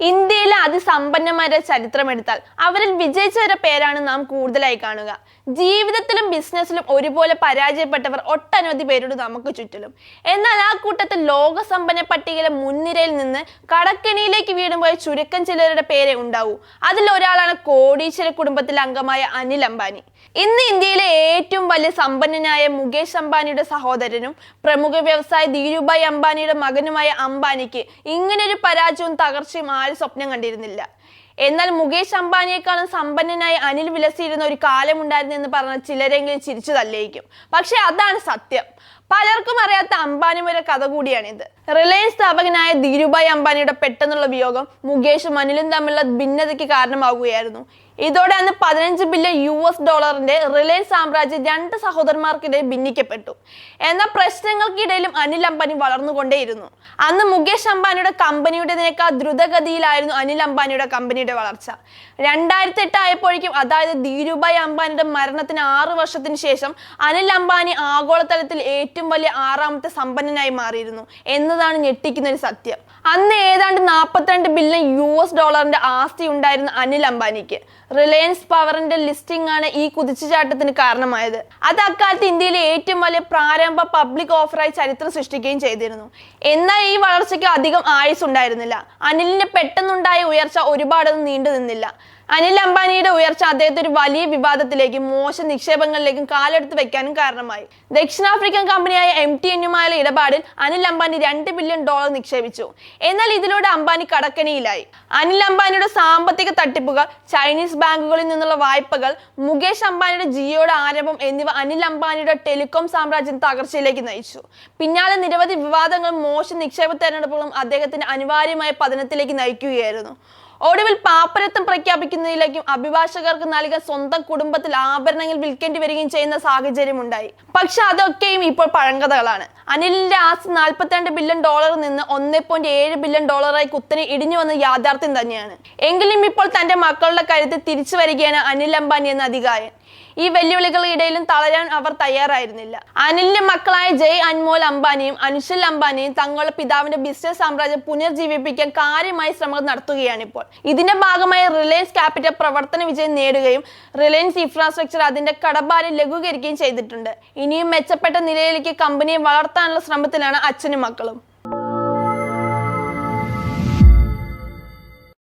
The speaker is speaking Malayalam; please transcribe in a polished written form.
ഇന്ത്യയിലെ അതിസമ്പന്നന്മാരുടെ ചരിത്രമെടുത്താൽ അവരിൽ വിജയിച്ചവരുടെ പേരാണ് നാം കൂടുതലായി കാണുക. ജീവിതത്തിലും ബിസിനസ്സിലും ഒരുപോലെ പരാജയപ്പെട്ടവർ ഒട്ടനവധി പേരോട് നമുക്ക് ചുറ്റിലും. എന്നാൽ ആ കൂട്ടത്തിൽ ലോകസമ്പന്ന പട്ടികയിലെ മുൻനിരയിൽ നിന്ന് കടക്കെണിയിലേക്ക് വീണുപോയ ചുരുക്കം ചിലരുടെ പേരെ ഉണ്ടാവൂ. അതിൽ ഒരാളാണ് കോടീശ്വര കുടുംബത്തിലെ അംഗമായ അനിൽ അംബാനി. ഇന്ന് ഇന്ത്യയിലെ ഏറ്റവും വലിയ സമ്പന്നനായ മുകേഷ് അംബാനിയുടെ സഹോദരനും പ്രമുഖ വ്യവസായി ധീരുഭായ് അംബാനിയുടെ മകനുമായ അംബാനിക്ക് ഇങ്ങനൊരു പരാജയവും തകർച്ചയും ആരും സ്വപ്നം കണ്ടിരുന്നില്ല. എന്നാൽ മുകേഷ് അംബാനിയെക്കാളും സമ്പന്നനായ അനിൽ വിലസിയിരുന്ന ഒരു കാലമുണ്ടായിരുന്നു എന്ന് പറഞ്ഞ ചിലരെങ്കിലും ചിരിച്ചു തല്ലേക്കും. പക്ഷെ അതാണ് സത്യം. പലർക്കും അറിയാത്ത അംബാനിയുടെ കഥ കൂടിയാണിത്. റിലയൻസ് സ്ഥാപകനായ ധീരുഭായ് അംബാനിയുടെ പെട്ടെന്നുള്ള വിയോഗം മുകേഷും അനിലും തമ്മിലുള്ള ഭിന്നതയ്ക്ക് കാരണമാവുകയായിരുന്നു. ഇതോടെ അന്ന് $15 ബില്യൺ റിലയൻസ് സാമ്രാജ്യം രണ്ട് സഹോദരന്മാർക്കിടയിൽ ഭിന്നിക്കപ്പെട്ടു. എന്നാൽ പ്രശ്നങ്ങൾക്കിടയിലും അനിൽ അംബാനി വളർന്നുകൊണ്ടേയിരുന്നു. അന്ന് മുകേഷ് അംബാനിയുടെ കമ്പനിയുടേതിനേക്കാൾ ദ്രുതഗതിയിലായിരുന്നു അനിൽ അംബാനിയുടെ കമ്പനിയുടെ വളർച്ച. 2008 ആയപ്പോഴേക്കും, അതായത് ധീരുഭായ് അംബാനിയുടെ മരണത്തിന് 6 വർഷത്തിന് ശേഷം, അനിൽ അംബാനി ആഗോളതലത്തിൽ ഏറ്റവും വലിയ 6ാമത്തെ സമ്പന്നനായി മാറിയിരുന്നു എന്നതാണ് ഞെട്ടിക്കുന്ന ഒരു സത്യം. അന്ന് ഏതാണ്ട് $42 ബില്യൺ ആസ്തി ഉണ്ടായിരുന്ന അനിൽ അംബാനിക്ക് റിലയൻസ് പവറിന്റെ ലിസ്റ്റിംഗ് ആണ് ഈ കുതിച്ചുചാട്ടത്തിന് കാരണമായത്. അത് അക്കാലത്ത് ഇന്ത്യയിലെ ഏറ്റവും വലിയ പ്രാരംഭ പബ്ലിക് ഓഫറായി ചരിത്രം സൃഷ്ടിക്കുകയും ചെയ്തിരുന്നു. എന്നാൽ ഈ വളർച്ചയ്ക്ക് അധികം ആയുസ് ഉണ്ടായിരുന്നില്ല. അനിലിന്റെ പെട്ടെന്നുണ്ടായ ഉയർച്ച ഒരുപാടൊന്നും നീണ്ടു നിന്നില്ല. അനിൽ അംബാനിയുടെ ഉയർച്ച അദ്ദേഹത്തെ ഒരു വലിയ വിവാദത്തിലേക്കും മോശം നിക്ഷേപങ്ങളിലേക്കും കാലെടുത്ത് വെക്കാനും കാരണമായി. ദക്ഷിണാഫ്രിക്കൻ കമ്പനിയായ MTNയുമായുള്ള ഇടപാടിൽ അനിൽ അംബാനി $2 ബില്യൺ നിക്ഷേപിച്ചു. എന്നാൽ ഇതിലൂടെ അംബാനി കടക്കെണിയിലായി. അനിൽ അംബാനിയുടെ സാമ്പത്തിക തട്ടിപ്പുകൾ, ചൈനീസ് ബാങ്കുകളിൽ നിന്നുള്ള വായ്പകൾ, മുകേഷ് അംബാനിയുടെ ജിയോയുടെ ആരംഭം എന്നിവ അനിൽ അംബാനിയുടെ ടെലികോം സാമ്രാജ്യം തകർച്ചയിലേക്ക് നയിച്ചു. പിന്നാലെ നിരവധി വിവാദങ്ങളും മോശം നിക്ഷേപ തെരഞ്ഞെടുപ്പുകളും അദ്ദേഹത്തിന്റെ അനിവാര്യമായ പതനത്തിലേക്ക് നയിക്കുകയായിരുന്നു. ഒടുവിൽ പാപ്പരത്വം പ്രഖ്യാപിക്കുന്നതിലേക്കും അഭിഭാഷകർക്ക് നൽകാൻ സ്വന്തം കുടുംബത്തിൽ ആഭരണങ്ങൾ വിൽക്കേണ്ടി വരികയും ചെയ്യുന്ന സാഹചര്യം ഉണ്ടായി. പക്ഷെ അതൊക്കെയും ഇപ്പോൾ പഴങ്കഥകളാണ്. അനിലിന്റെ ആസ്തി $42 ബില്യൺ നിന്ന് $1.7 ബില്യൺ കുത്തനെ ഇടിഞ്ഞു വന്ന യാഥാർത്ഥ്യം തന്നെയാണ്. എങ്കിലും ഇപ്പോൾ തന്റെ മക്കളുടെ കാര്യത്തിൽ തിരിച്ചു വരികയാണ് അനിൽ അംബാനി എന്ന അധികായൻ. ഈ വെല്ലുവിളികൾക്കിടയിലും തളരാൻ അവർ തയ്യാറായിരുന്നില്ല. അനിലിന്റെ മക്കളായ ജയ് അൻമോൽ അംബാനിയും അനുശൽ അംബാനിയും തങ്ങളുടെ പിതാവിന്റെ ബിസിനസ് സാമ്രാജ്യം പുനർജീവിപ്പിക്കാൻ കാര്യമായ ശ്രമങ്ങൾ നടത്തുകയാണ് ഇപ്പോൾ. ഇതിന്റെ ഭാഗമായി റിലയൻസ് ക്യാപിറ്റൽ പ്രവർത്തന വിജയം നേടുകയും റിലയൻസ് ഇൻഫ്രാസ്ട്രക്ചർ അതിന്റെ കടഭാരം ലഘൂകരിക്കുകയും ചെയ്തിട്ടുണ്ട്. ഇനിയും മെച്ചപ്പെട്ട നിലയിലേക്ക് കമ്പനിയെ വളർത്താനുള്ള ശ്രമത്തിലാണ് അച്ഛനും മക്കളും.